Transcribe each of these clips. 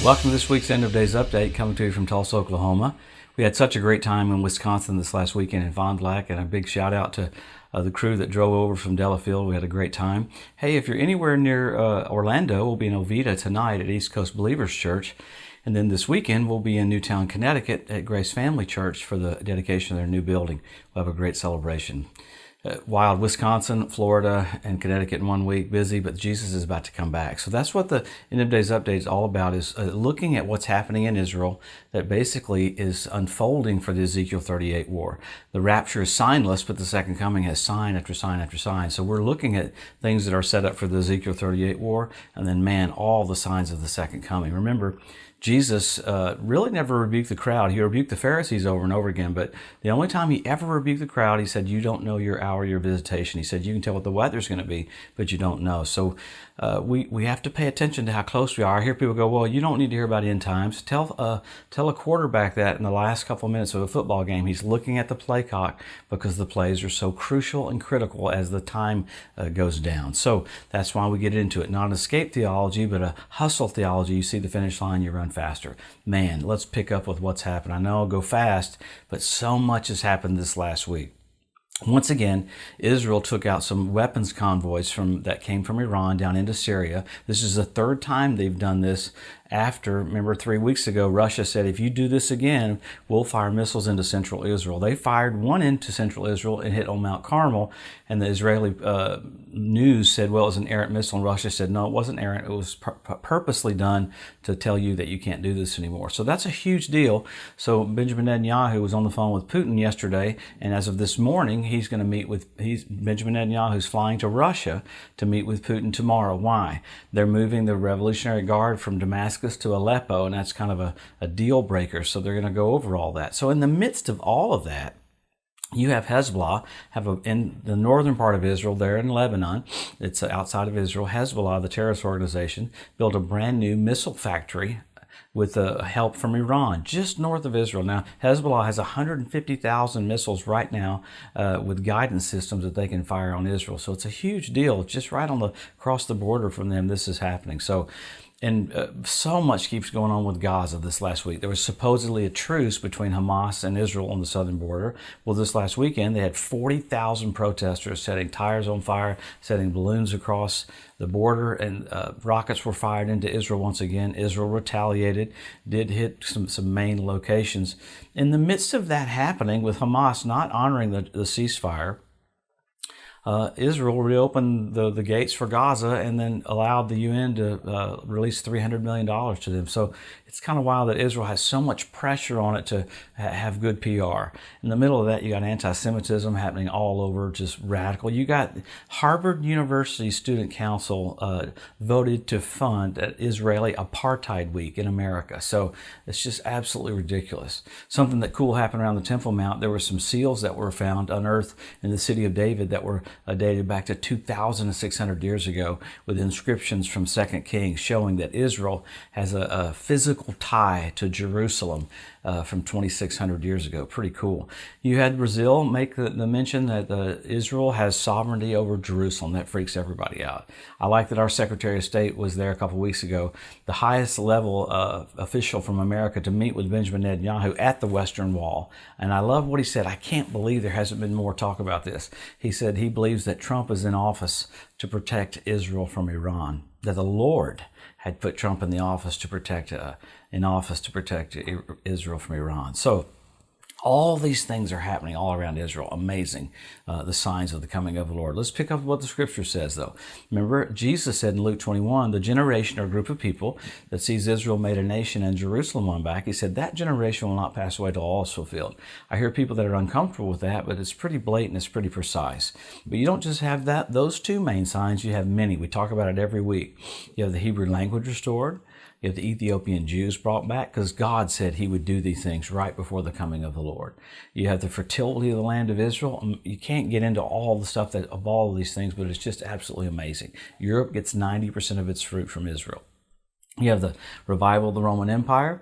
Welcome to this week's End of Days Update, coming to you from Tulsa, Oklahoma. We had such a great time in Wisconsin this last weekend in Fond du Lac, and a big shout out to the crew that drove over from Delafield. We had a great time. Hey, if you're anywhere near Orlando, we'll be in Oviedo tonight at East Coast Believers Church. And then this weekend, we'll be in Newtown, Connecticut at Grace Family Church for the dedication of their new building. We'll have a great celebration. Wild Wisconsin, Florida, and Connecticut in 1 week, busy, but Jesus is about to come back. So that's what the End of Days Update is all about, is looking at what's happening in Israel that basically is unfolding for the Ezekiel 38 war. The rapture is signless, but the second coming has sign after sign after sign. So we're looking at things that are set up for the Ezekiel 38 war, and then, man, all the signs of the second coming. Remember, Jesus really never rebuked the crowd. He rebuked the Pharisees over and over again, but the only time he ever rebuked the crowd, he said, you don't know your hour, your visitation. He said, you can tell what the weather's going to be, but you don't know. So we have to pay attention to how close we are. I hear people go, well, you don't need to hear about end times. Tell a quarterback that in the last couple of minutes of a football game, he's looking at the play clock because the plays are so crucial and critical as the time goes down. So that's why we get into it. Not an escape theology, but a hustle theology. You see the finish line, you run faster. Man, let's pick up with what's happened. I know I'll go fast, but so much has happened this last week. Once again, Israel took out some weapons convoys that came from Iran down into Syria. This is the third time they've done this after, remember 3 weeks ago, Russia said, if you do this again, we'll fire missiles into central Israel. They fired one into central Israel and hit on Mount Carmel, and the Israeli news said, well, it was an errant missile, and Russia said, no, it wasn't errant. It was purposely done to tell you that you can't do this anymore. So that's a huge deal. So Benjamin Netanyahu was on the phone with Putin yesterday, and as of this morning, he's going to meet with, Benjamin Netanyahu's flying to Russia to meet with Putin tomorrow. Why? They're moving the Revolutionary Guard from Damascus to Aleppo, and that's kind of a deal breaker. So they're going to go over all that. So in the midst of all of that, you have Hezbollah, in the northern part of Israel, there in Lebanon, it's outside of Israel, Hezbollah, the terrorist organization, built a brand new missile factory with help from Iran, just north of Israel. Now, Hezbollah has 150,000 missiles right now with guidance systems that they can fire on Israel. So it's a huge deal. Just right across the border from them, this is happening. And so much keeps going on with Gaza this last week. There was supposedly a truce between Hamas and Israel on the southern border. Well, this last weekend, they had 40,000 protesters setting tires on fire, setting balloons across the border, and rockets were fired into Israel once again. Israel retaliated, did hit some main locations. In the midst of that happening, with Hamas not honoring the ceasefire, Israel reopened the gates for Gaza and then allowed the UN to release $300 million to them. So it's kind of wild that Israel has so much pressure on it to have good PR. In the middle of that, you got anti-Semitism happening all over, just radical. You got Harvard University Student Council voted to fund an Israeli Apartheid Week in America. So it's just absolutely ridiculous. Something that cool happened around the Temple Mount. There were some seals that were found unearthed in the city of David that were dated back to 2,600 years ago, with inscriptions from 2 Kings showing that Israel has a physical tie to Jerusalem from 2,600 years ago. Pretty cool. You had Brazil make the mention that Israel has sovereignty over Jerusalem. That freaks everybody out. I like that our Secretary of State was there a couple of weeks ago, the highest level official from America, to meet with Benjamin Netanyahu at the Western Wall. And I love what he said. I can't believe there hasn't been more talk about this. He said he believes that Trump is in office to protect Israel from Iran, that the Lord had put Trump in office to protect Israel from Iran. So all these things are happening all around Israel. Amazing, the signs of the coming of the Lord. Let's pick up what the scripture says, though. Remember, Jesus said in Luke 21, the generation or group of people that sees Israel made a nation and Jerusalem won back, he said that generation will not pass away till all is fulfilled. I hear people that are uncomfortable with that, but it's pretty blatant, it's pretty precise. But you don't just have those two main signs, you have many. We talk about it every week. You have the Hebrew language restored. You have the Ethiopian Jews brought back because God said he would do these things right before the coming of the Lord. You have the fertility of the land of Israel. You can't get into all the stuff of all of these things, but it's just absolutely amazing. Europe gets 90% of its fruit from Israel. You have the revival of the Roman Empire.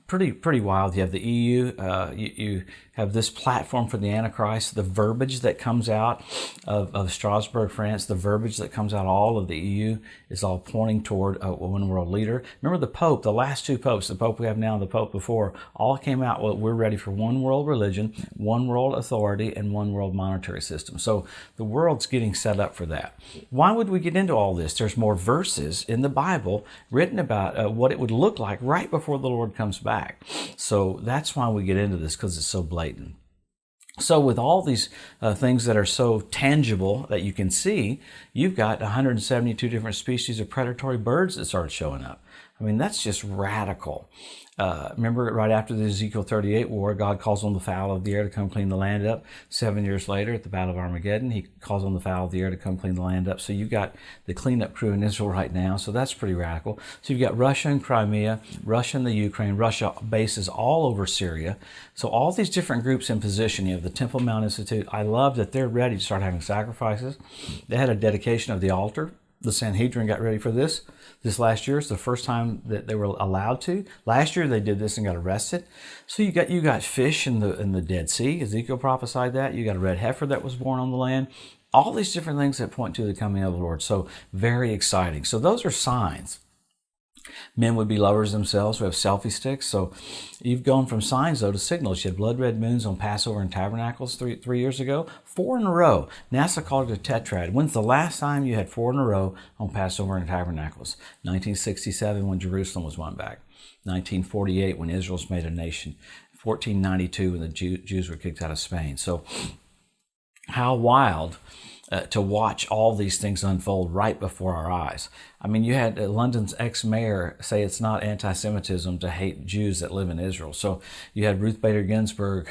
pretty wild. You have the EU. You have this platform for the Antichrist. The verbiage that comes out of Strasbourg, France, the verbiage that comes out all of the EU is all pointing toward a one world leader. Remember the Pope, the last two popes, the Pope we have now and the Pope before, all came out, well, we're ready for one world religion, one world authority, and one world monetary system. So the world's getting set up for that. Why would we get into all this? There's more verses in the Bible written about what it would look like right before the Lord comes back. So that's why we get into this, because it's so blatant. So with all these things that are so tangible that you can see, you've got 172 different species of predatory birds that started showing up. I mean, that's just radical. Remember, right after the Ezekiel 38 war, God calls on the fowl of the air to come clean the land up. 7 years later, at the Battle of Armageddon, he calls on the fowl of the air to come clean the land up. So you've got the cleanup crew in Israel right now, so that's pretty radical. So you've got Russia and Crimea, Russia and the Ukraine, Russia bases all over Syria. So all these different groups in position. You have the Temple Mount Institute. I love that they're ready to start having sacrifices. They had a dedication of the altar. The Sanhedrin got ready for this last year. It's the first time that they were allowed to. Last year they did this and got arrested. So you got fish in the Dead Sea. Ezekiel prophesied that. You got a red heifer that was born on the land. All these different things that point to the coming of the Lord. So very exciting. So those are signs. Men would be lovers themselves. We have selfie sticks. So you've gone from signs, though, to signals. You had blood red moons on Passover and Tabernacles three years ago. 4 in a row. NASA called it a tetrad. When's the last time you had 4 in a row on Passover and Tabernacles? 1967 when Jerusalem was won back. 1948 when Israel's made a nation. 1492 when the Jews were kicked out of Spain. So how wild to watch all these things unfold right before our eyes. I mean, you had London's ex-mayor say it's not anti-Semitism to hate Jews that live in Israel. So you had Ruth Bader Ginsburg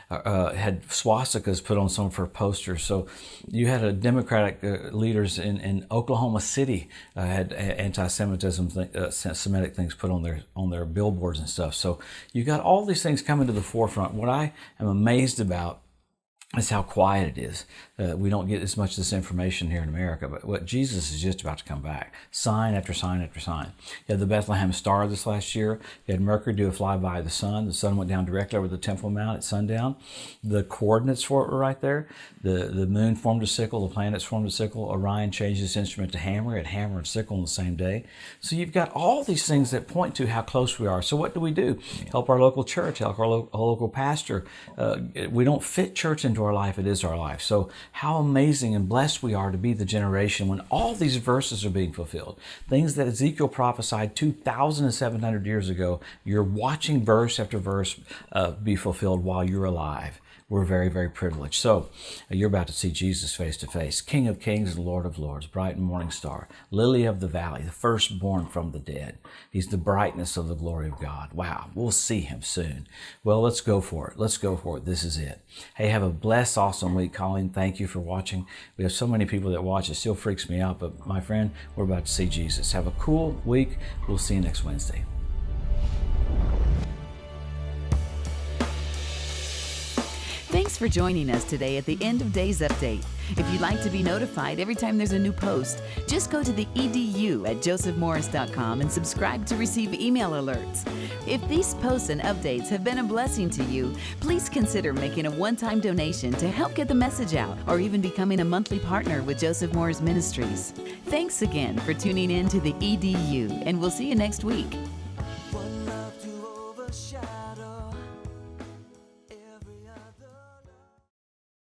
had swastikas put on some of her posters. So you had a Democratic leaders in Oklahoma City had anti-Semitism, Semitic things put on their billboards and stuff. So you got all these things coming to the forefront. What I am amazed about is how quiet it is. We don't get as much of this information here in America, but what Jesus is just about to come back. Sign after sign after sign. You had the Bethlehem star this last year. You had Mercury do a flyby of the sun. The sun went down directly over the Temple Mount at sundown. The coordinates for it were right there. The moon formed a sickle. The planets formed a sickle. Orion changed his instrument to hammer. It had hammer and sickle on the same day. So you've got all these things that point to how close we are. So what do? Help our local church. Help our local pastor. We don't fit church into our life. It is our life. So how amazing and blessed we are to be the generation when all these verses are being fulfilled. Things that Ezekiel prophesied 2,700 years ago, you're watching verse after verse be fulfilled while you're alive. We're very, very privileged. So you're about to see Jesus face to face, King of Kings and Lord of Lords, bright and morning star, lily of the valley, the firstborn from the dead. He's the brightness of the glory of God. Wow, we'll see him soon. Well, let's go for it. Let's go for it. This is it. Hey, have a blessed, awesome week. Colleen, thank you for watching. We have so many people that watch. It still freaks me out, but my friend, we're about to see Jesus. Have a cool week. We'll see you next Wednesday. Thanks for joining us today at the End of Days Update. If you'd like to be notified every time there's a new post, just go to the EDU at josephmorris.com and subscribe to receive email alerts. If these posts and updates have been a blessing to you, please consider making a one-time donation to help get the message out, or even becoming a monthly partner with Joseph Morris Ministries. Thanks again for tuning in to the EDU, and we'll see you next week.